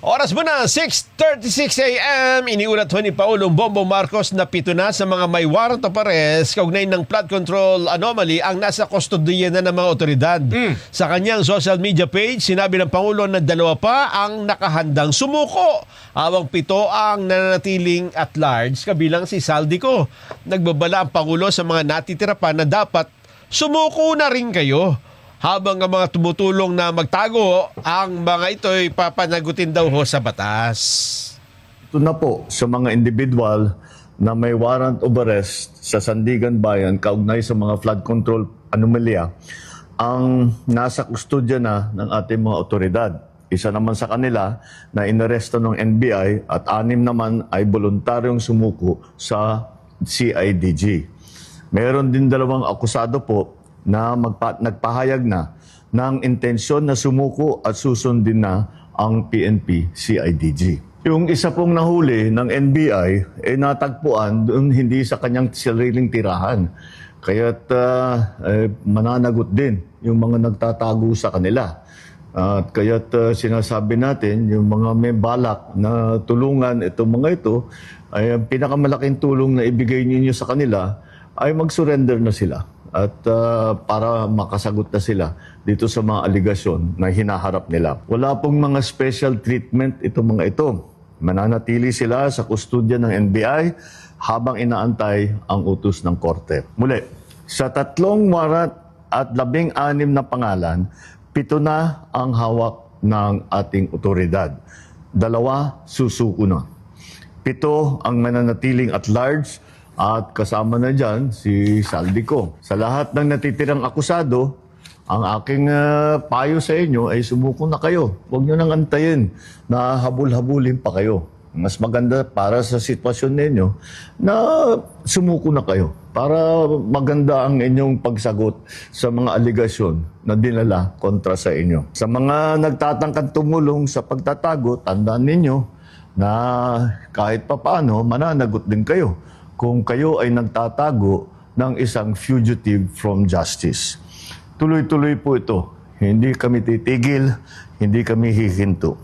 Oras mo na, 6:36 a.m. Iniulat ho ni Pangulong Bongbong Marcos na 7 na sa mga may warrant of arrest kaugnay ng flood control anomaly ang nasa kustodiya na ng mga otoridad. Sa kanyang social media page, sinabi ng Pangulo na 2 pa ang nakahandang sumuko, habang 7 ang nananatiling at large kabilang si Saldico. Nagbabala ang Pangulo sa mga natitira pa na dapat sumuko na rin kayo. Habang ang mga tumutulong na magtago, ang mga ito ay papanagutin daw ho sa batas. Ito na po sa mga individual na may warrant of arrest sa Sandigan Bayan kaugnay sa mga flood control anomalya ang nasa kustodya na ng ating mga otoridad. Isa naman sa kanila na inaresto ng NBI at 6 naman ay voluntaryong sumuko sa CIDG. Meron din 2 akusado po na nagpahayag na ng intensyon na sumuko at susundin na ang PNP CIDG. Yung isa pong nahuli ng NBI ay natagpuan doon hindi sa kanyang sariling tirahan. Kaya't mananagot din yung mga nagtatago sa kanila. At kaya't sinasabi natin yung mga may balak na tulungan itong mga ito ay ang pinakamalaking tulong na ibigay ninyo sa kanila ay mag-surrender na sila. At para makasagot na sila dito sa mga aligasyon na hinaharap nila. Wala pong mga special treatment itong mga ito. Mananatili sila sa kustodya ng NBI habang inaantay ang utos ng korte. Muli, sa 3 warrant at 16 na pangalan, 7 na ang hawak ng ating otoridad. 2 susuko na. 7 ang mananatiling at large. At kasama na dyan si Saldico. Sa lahat ng natitirang akusado, ang aking payo sa inyo ay sumuko na kayo. Huwag nyo nang antayin na habul-habulin pa kayo. Mas maganda para sa sitwasyon ninyo na sumuko na kayo para maganda ang inyong pagsagot sa mga aligasyon na dinala kontra sa inyo. Sa mga nagtatangkang tumulong sa pagtatago, tandaan ninyo na kahit papaano mananagot din kayo kung kayo ay nagtatago ng isang fugitive from justice. Tuloy-tuloy po ito. Hindi kami titigil, hindi kami hihinto.